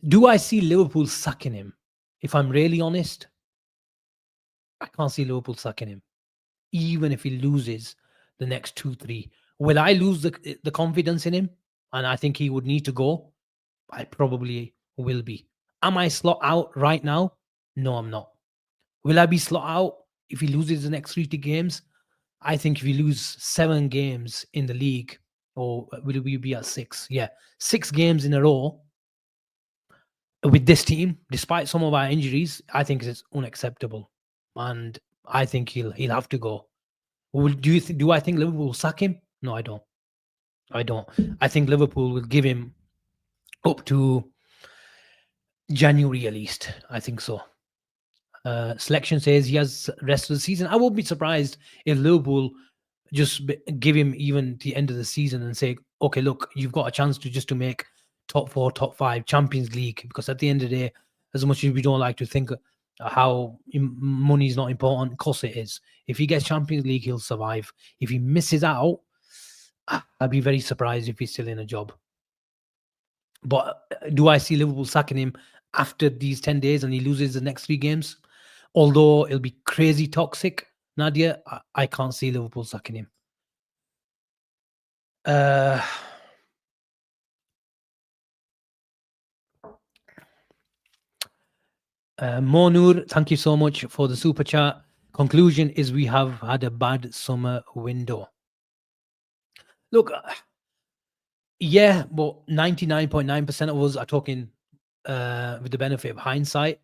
Do I see Liverpool sacking him? If I'm really honest, I can't see Liverpool sacking him, even if he loses the next 2-3. Will I lose the confidence in him? And I think he would need to go. I probably will be. Am I slot out right now? No, I'm not. Will I be slot out if he loses the next 3 games? I think if you lose 7 games in the league, or will we be at 6? Yeah, 6 games in a row with this team, despite some of our injuries, I think it's unacceptable, and I think he'll have to go. Do I think Liverpool will sack him? No, I don't. I think Liverpool will give him up to January at least. I think so. Selection says he has rest of the season. I won't be surprised if Liverpool just give him even the end of the season and say, okay, look, you've got a chance to make top 4, top 5 Champions League, because at the end of the day, as much as we don't like to think how money is not important, of course it is. If he gets Champions League, he'll survive. If he misses out, I'd be very surprised if he's still in a job. But do I see Liverpool sacking him after these 10 days and he loses the next 3 games? Although it'll be crazy toxic, Nadia, I can't see Liverpool sacking him. Uh, Monur, thank you so much for the super chat. Conclusion is we have had a bad summer window. Look, yeah, but 99.9% of us are talking with the benefit of hindsight.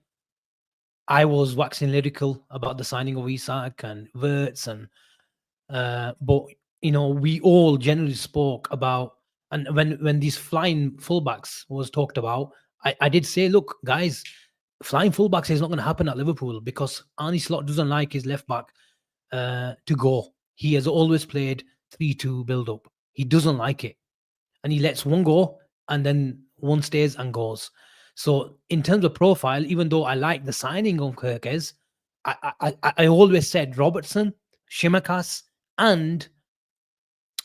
I was waxing lyrical about the signing of Isak and Verts, and but we all generally spoke about, and when these flying fullbacks was talked about, I did say, look, guys, flying fullbacks is not going to happen at Liverpool because Arne Slot doesn't like his left back to go. He has always played 3-2 build up. He doesn't like it, and he lets one go, and then one stays and goes. So in terms of profile, even though I like the signing of Kirkes, I always said Robertson, Shimakas, and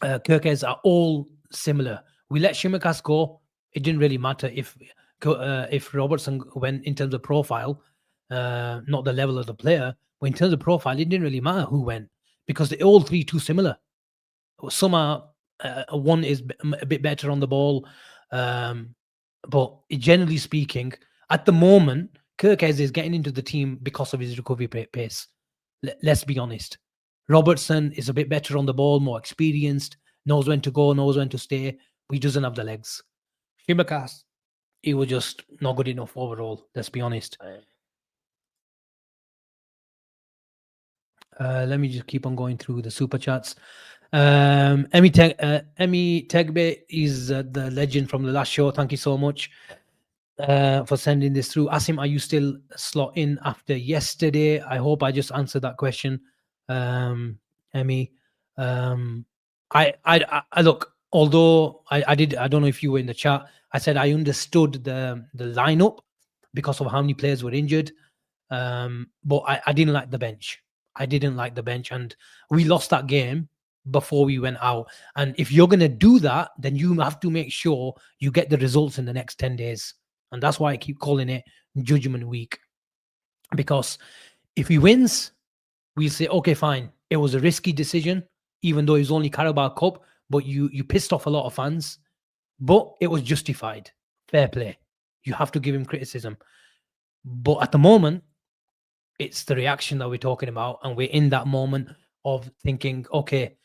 Kirkes are all similar. We let Shimakas go. It didn't really matter if Robertson went in terms of profile, not the level of the player, but in terms of profile, it didn't really matter who went because they're all three too similar. Some are one is a bit better on the ball, but generally speaking, at the moment, Kirkes is getting into the team because of his recovery pace. Let's be honest. Robertson is a bit better on the ball, more experienced, knows when to go, knows when to stay, but he doesn't have the legs. Shimakas, he was just not good enough overall. Let's be honest. Let me just keep on going through the super chats. Emmy Tegbe is the legend from the last show. Thank you so much for sending this through. Asim, are you still slot in after yesterday? I hope I just answered that question. Emmy, I look. Although I did, I don't know if you were in the chat. I said I understood the lineup because of how many players were injured, but I didn't like the bench. I didn't like the bench, and we lost that game before we went out. And if you're going to do that, then you have to make sure you get the results in the next 10 days. And that's why I keep calling it Judgment Week. Because if he wins, we'll say, okay, fine. It was a risky decision, even though it was only Carabao Cup, but you pissed off a lot of fans. But it was justified. Fair play. You have to give him criticism. But at the moment, it's the reaction that we're talking about. And we're in that moment of thinking, okay,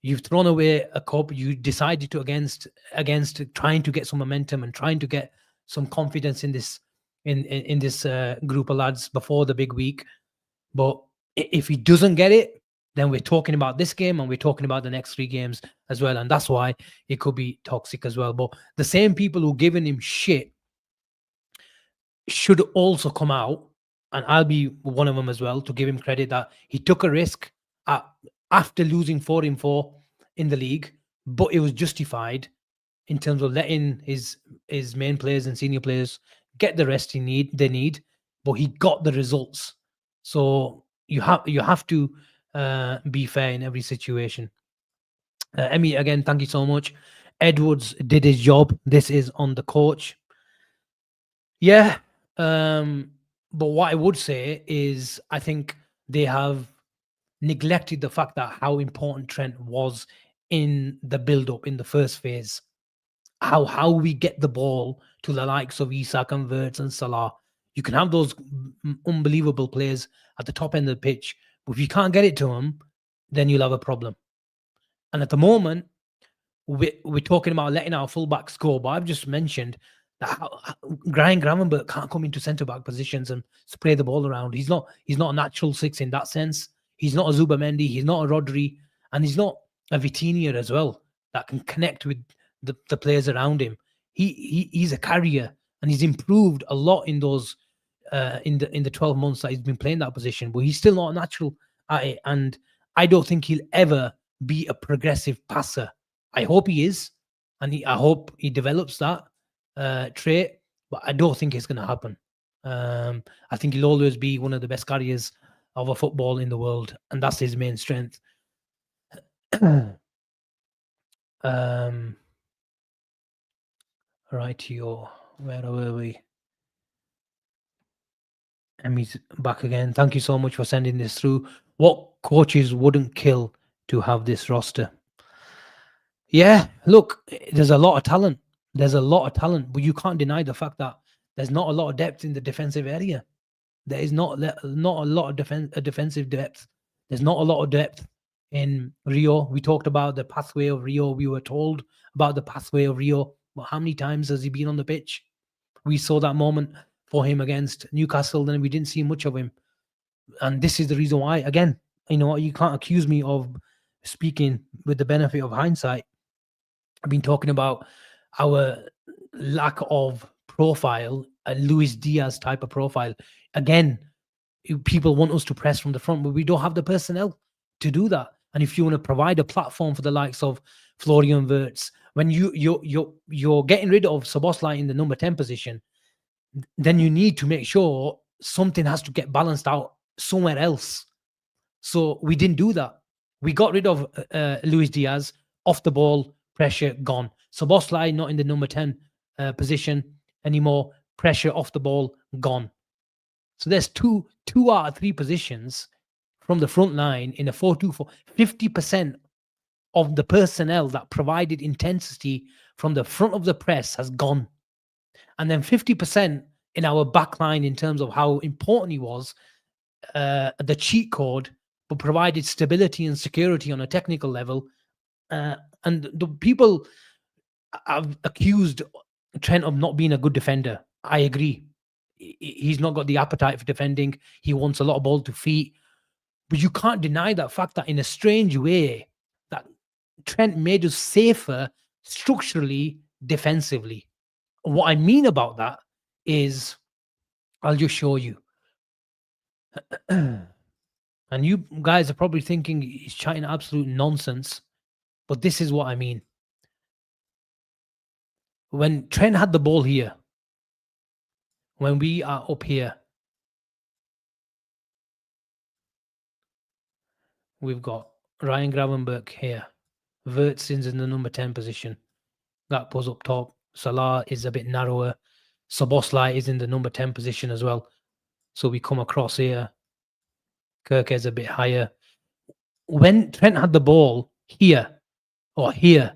you've thrown away a cup. You decided to against trying to get some momentum and trying to get some confidence in this in this group of lads before the big week. But if he doesn't get it, then we're talking about this game and we're talking about the next three games as well. And that's why it could be toxic as well. But the same people who given him shit should also come out, and I'll be one of them as well, to give him credit that he took a risk after losing 4-4 in the league, but it was justified in terms of letting his main players and senior players get the rest they need, but he got the results. So you have to be fair in every situation. Emmy, again, thank you so much. Edwards did his job. This is on the coach. Yeah. But what I would say is I think they have neglected the fact that how important Trent was in the build-up in the first phase. How we get the ball to the likes of Isak and Verts and Salah. You can have those unbelievable players at the top end of the pitch, but if you can't get it to them, then you'll have a problem. And at the moment, we're talking about letting our fullbacks go, but I've just mentioned that Ryan Gravenberch can't come into centre back positions and spray the ball around. He's not a natural six in that sense. He's not a Zubamendi. He's not a Rodri, and he's not a Vitinha as well that can connect with the players around him. He's a carrier, and he's improved a lot in those in the 12 months that he's been playing that position. But he's still not a natural at it, and I don't think he'll ever be a progressive passer. I hope he is, and I hope he develops that trait, but I don't think it's going to happen. I think he'll always be one of the best carriers of a football in the world, and that's his main strength. Right, where were we? Emmy's back again. Thank you so much for sending this through. What coaches wouldn't kill to have this roster? Yeah, look, there's a lot of talent. There's a lot of talent, but you can't deny the fact that there's not a lot of depth in the defensive area. There is not a lot of defensive depth. There's not a lot of depth in Rio. We talked about the pathway of Rio. We were told about the pathway of Rio. But how many times has he been on the pitch? We saw that moment for him against Newcastle, then we didn't see much of him. And this is the reason why, again, you can't accuse me of speaking with the benefit of hindsight. I've been talking about our lack of profile, a Luis Diaz type of profile. Again, people want us to press from the front, but we don't have the personnel to do that. And if you want to provide a platform for the likes of Florian Wirtz, when you're getting rid of Szoboszlai in the number 10 position, then you need to make sure something has to get balanced out somewhere else. So we didn't do that. We got rid of Luis Diaz, off the ball, pressure gone. Szoboszlai not in the number 10 position anymore, pressure off the ball gone. So there's two out of three positions from the front line in a 4-2-4. 50% of the personnel that provided intensity from the front of the press has gone. And then 50% in our back line in terms of how important he was, the cheat code, but provided stability and security on a technical level. And the people have accused Trent of not being a good defender. I agree. He's not got the appetite for defending. He wants a lot of ball to feet. But you can't deny that fact that in a strange way, that Trent made us safer structurally, defensively. What I mean about that is, I'll just show you. And you guys are probably thinking he's chatting absolute nonsense, but this is what I mean. When Trent had the ball here, when we are up here, we've got Ryan Gravenberch here. Wirtz is in the number 10 position. Gakpo's up top. Salah is a bit narrower. Szoboszlai is in the number 10 position as well. So we come across here. Kirke's a bit higher. When Trent had the ball here or here,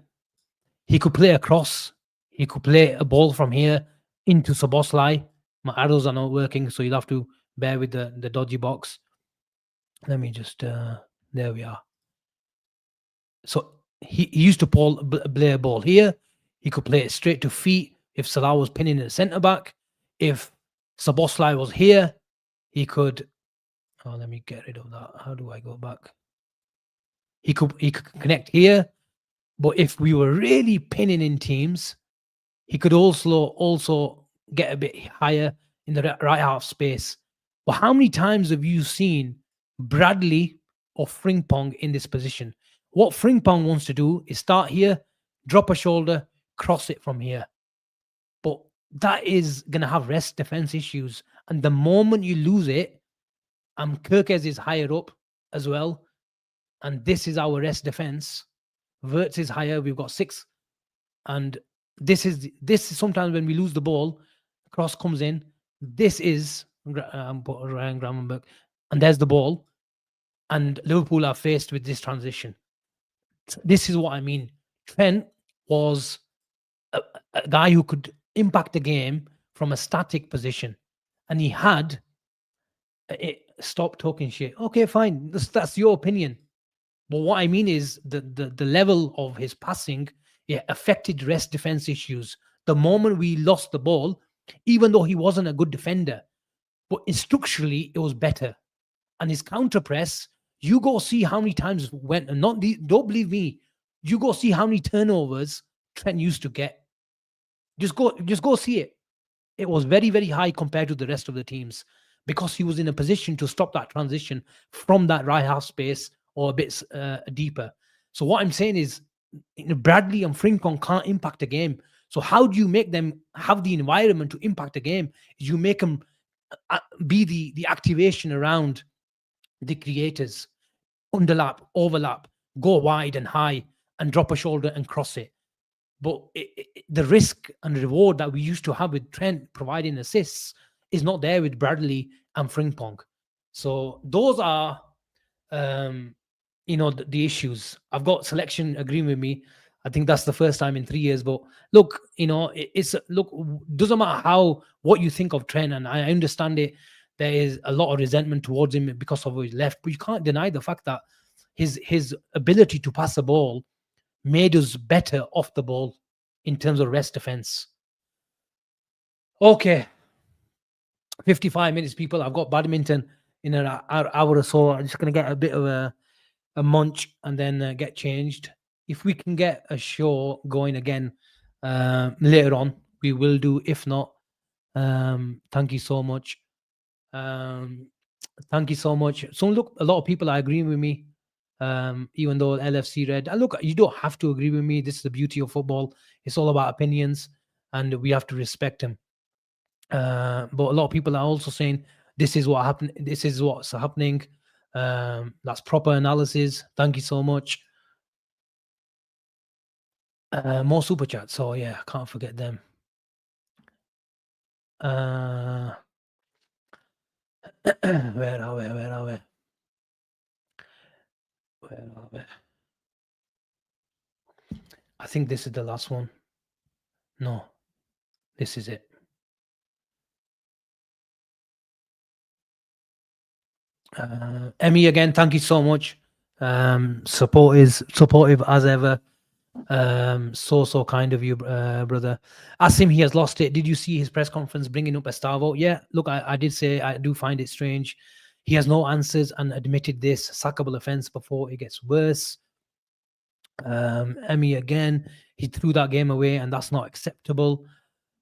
he could play across. He could play a ball from here into Szoboszlai. My arrows are not working, so you'll have to bear with the dodgy box. Let me just, there we are. So he used to play a ball here. He could play it straight to feet if Salah was pinning at centre back. If Szoboszlai was here, he could. Oh, let me get rid of that. How do I go back? He could connect here, but if we were really pinning in teams, he could also get a bit higher in the right half space. But how many times have you seen Bradley or Frimpong in this position? What Frimpong wants to do is start here, drop a shoulder, cross it from here. But that is going to have rest defense issues. And the moment you lose it, Kirkes is higher up as well. And this is our rest defense. Wirtz is higher. We've got 6. And this is sometimes when we lose the ball, cross comes in. This is Ryan Gravenberch. And there's the ball. And Liverpool are faced with this transition. This is what I mean. Trent was a guy who could impact the game from a static position. And he had stop talking shit. Okay, fine. That's your opinion. But what I mean is the level of his passing, it affected rest defense issues. The moment we lost the ball, even though he wasn't a good defender, but structurally it was better. And his counter press, you go see how many times went, and don't believe me, you go see how many turnovers Trent used to get. Just go see it. It was very, very high compared to the rest of the teams because he was in a position to stop that transition from that right half space or a bit deeper. So what I'm saying is, Bradley and Frimpong can't impact the game. So how do you make them have the environment to impact the game? You make them be the activation around the creators, underlap, overlap, go wide and high, and drop a shoulder and cross it. But the risk and reward that we used to have with Trent providing assists is not there with Bradley and Frimpong. So those are, the issues. I've got selection agreeing with me. I think that's the first time in 3 years. But look, it's look, doesn't matter how what you think of Trent, and I understand it. There is a lot of resentment towards him because of his left, but you can't deny the fact that his ability to pass the ball made us better off the ball in terms of rest defense. Okay, 55 minutes, people. I've got badminton in an hour or so. I'm just gonna get a bit of a munch and then get changed. If we can get a show going again later on, we will do. If not, thank you so much. Um, thank you so much. So look, a lot of people are agreeing with me. Even though LFC red, look, you don't have to agree with me. This is the beauty of football. It's all about opinions, and we have to respect them. But a lot of people are also saying this is what happened. This is what's happening. That's proper analysis. Thank you so much. More super chats. So yeah, I can't forget them. Where are we? Where are we? Where are we? I think this is the last one. No, this is it. Emmy again, thank you so much. Supportive as ever. So kind of you, brother. Asim, he has lost it. Did you see his press conference bringing up Estavo? Yeah, look, I did say I do find it strange. He has no answers and admitted this sackable offense before it gets worse. Emmy again, he threw that game away, and that's not acceptable.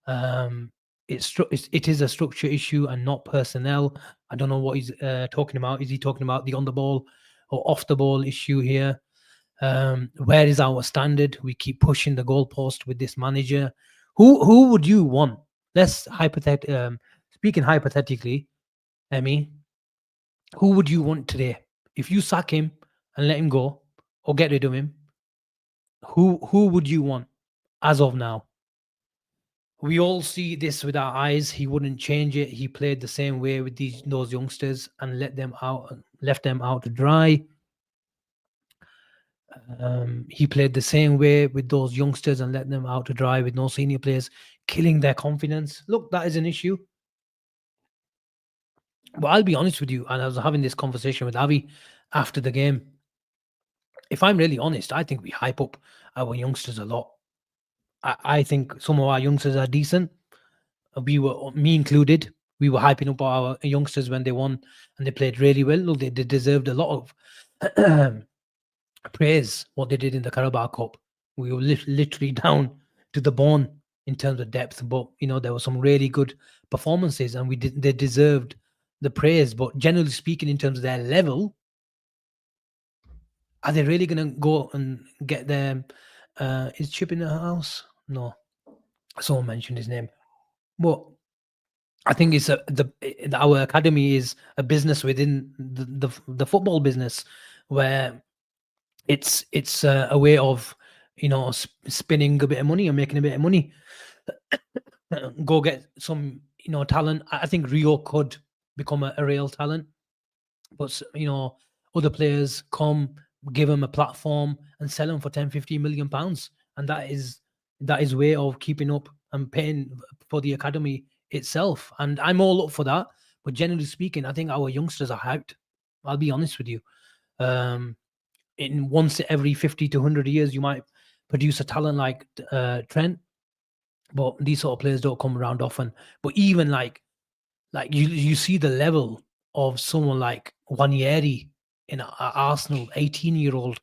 It is a structure issue and not personnel. I don't know what he's talking about. Is he talking about the on the ball or off the ball issue here? Where is our standard? We keep pushing the goalpost with this manager. Who would you want? Let's speaking hypothetically, Emmy, who would you want today? If you sack him and let him go or get rid of him, who would you want as of now? We all see this with our eyes. He wouldn't change it. He played the same way with those youngsters and left them out to dry. He played the same way with those youngsters and let them out to dry with no senior players, killing their confidence. Look, that is an issue. But I'll be honest with you, and I was having this conversation with Avi after the game. If I'm really honest, I think we hype up our youngsters a lot. I think some of our youngsters are decent. Me included, we were hyping up our youngsters when they won and they played really well. Look, they deserved a lot of praise what they did in the Carabao Cup. We were literally down to the bone in terms of depth, but there were some really good performances, and they deserved the praise. But generally speaking, in terms of their level, are they really going to go and get them? Is Chip in the house? No, someone mentioned his name. But I think our academy is a business within the football business, where it's a way of spinning a bit of money and making a bit of money. Go get some talent. I think Rio could become a real talent, but other players come, give them a platform and sell them for 10-15 million pounds, and that is way of keeping up and paying for the academy itself. And I'm all up for that, but generally speaking, I think our youngsters are hyped. I'll be honest with you. In once every 50 to 100 years, you might produce a talent like Trent, but these sort of players don't come around often. But even like you see the level of someone like Wanieri in Arsenal, 18-year-old.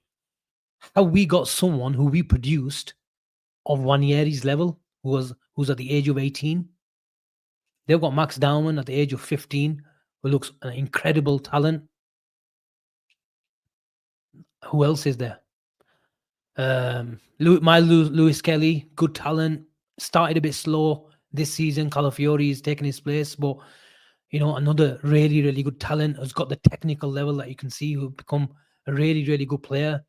How we got someone who we produced of Wanieri's level, who's at the age of 18. They've got Max Dowman at the age of 15, who looks an incredible talent. Who else is there? Lewis Kelly, good talent. Started a bit slow this season. Calafiori is taking his place, but another really, really good talent has got the technical level that you can see, who become a really, really good player.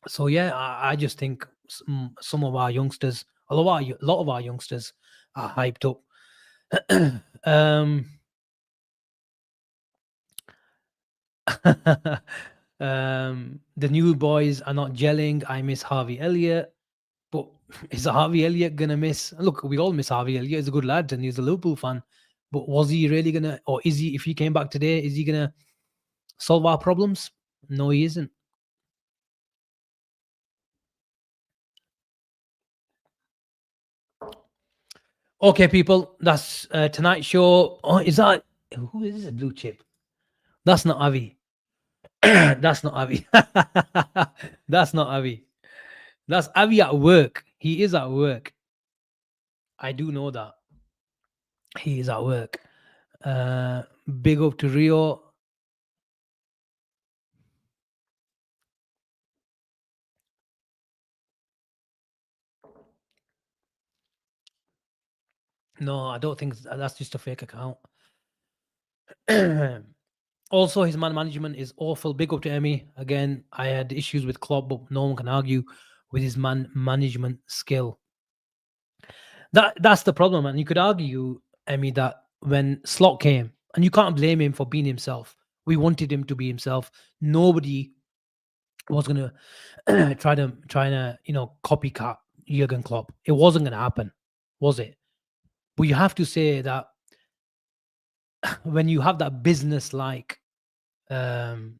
So yeah, I just think some of our youngsters, a lot of our youngsters are hyped up. The new boys are not gelling. I miss Harvey Elliott. But is Harvey Elliott gonna miss? Look, we all miss Harvey Elliott. He's a good lad and he's a Liverpool fan. But was he really gonna, or is he? If he came back today, is he gonna solve our problems? No, he isn't. Okay, people, that's tonight's show. Oh, is that who is a blue chip? That's not Avi. That's not Avi. That's not Avi. That's Avi at work. He is at work. I do know that he is at work. Uh, Big up to Rio. No, I don't think that's just a fake account. Also, his man management is awful. Big up to Emmy. Again, I had issues with Klopp, but no one can argue with his man management skill. That's the problem, and you could argue, Emmy, that when Slot came, and you can't blame him for being himself. We wanted him to be himself. Nobody was gonna try to copycat Jurgen Klopp. It wasn't gonna happen, was it? But you have to say that when you have that um,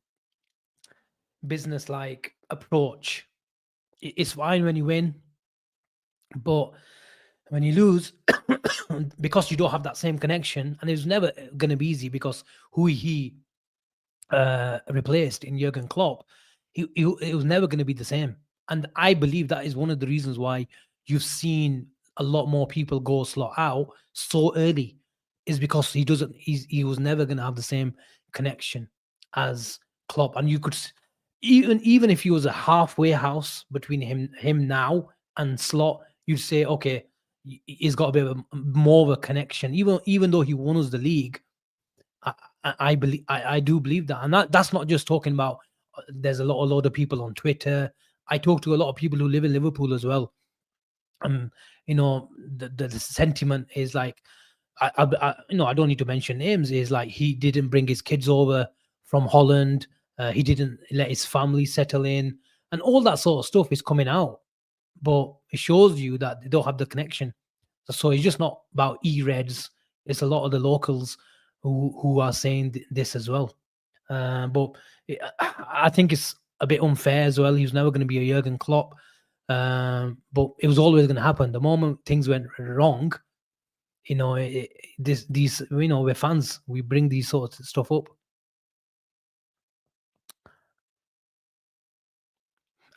business-like approach, it's fine when you win, but when you lose, because you don't have that same connection, and it's never going to be easy because who he replaced in Jurgen Klopp, it was never going to be the same. And I believe that is one of the reasons why you've seen a lot more people go Slot out so early, is because he was never going to have the same connection as Klopp. And you could even if he was a halfway house between him now and Slot, you'd say, okay, he's got a bit of more of a connection, even though he won us the league. I believe I do believe that, and that's not just talking about. There's a lot of people on Twitter. I talk to a lot of people who live in Liverpool as well. Um, the sentiment is like, I don't need to mention names. Is like he didn't bring his kids over from Holland. He didn't let his family settle in, and all that sort of stuff is coming out. But it shows you that they don't have the connection. So it's just not about E-Reds. It's a lot of the locals who are saying this as well. But I think it's a bit unfair as well. He was never going to be a Jurgen Klopp, but it was always going to happen. The moment things went wrong, these we're fans. We bring these sorts of stuff up,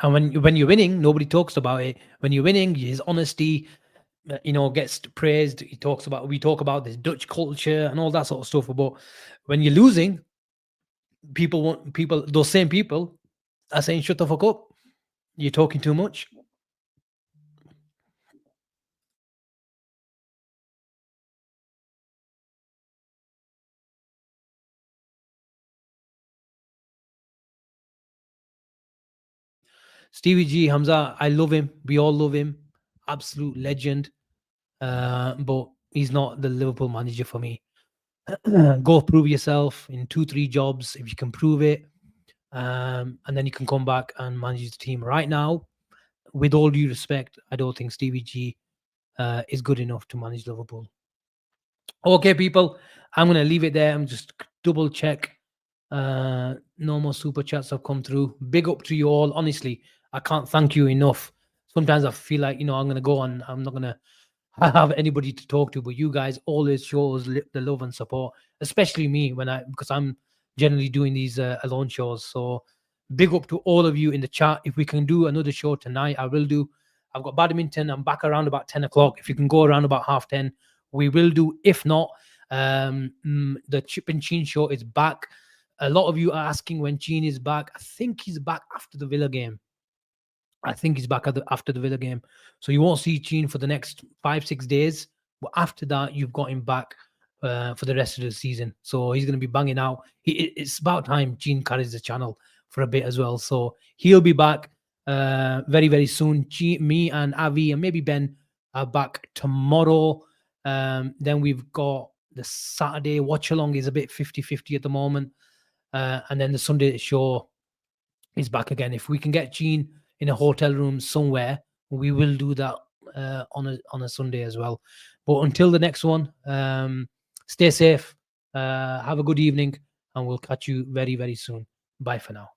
and when you're winning, nobody talks about it. When you're winning, his honesty, gets praised. We talk about this Dutch culture and all that sort of stuff. But when you're losing, those same people are saying, "Shut the fuck up! You're talking too much." Stevie G, Hamza, I love him. We all love him. Absolute legend. But he's not the Liverpool manager for me. Go prove yourself in 2, 3 jobs if you can prove it, and then you can come back and manage the team. Right now, with all due respect, I don't think Stevie G is good enough to manage Liverpool. Okay, people, I'm gonna leave it there. I'm just double check. No more super chats have come through. Big up to you all. Honestly, I can't thank you enough. Sometimes I feel like I'm gonna go on. I'm not gonna have anybody to talk to, but you guys always show us the love and support, especially me because I'm generally doing these alone shows. So big up to all of you in the chat. If we can do another show tonight, I will do. I've got badminton. I'm back around about 10 o'clock. If you can go around about 10:30, we will do. If not, the Chip and Chin show is back. A lot of you are asking when Chin is back. I think he's back after the Villa game. I think he's back after the Villa game. So you won't see Chin for the next 5, 6 days. But after that, you've got him back for the rest of the season. So he's going to be banging out. It's about time Chin carries the channel for a bit as well. So he'll be back very, very soon. Me and Avi and maybe Ben are back tomorrow. Then we've got the Saturday watch along is a bit 50-50 at the moment. And then the Sunday show is back again. If we can get Gene in a hotel room somewhere, we will do that on a Sunday as well. But until the next one, stay safe, have a good evening, and we'll catch you very, very soon. Bye for now.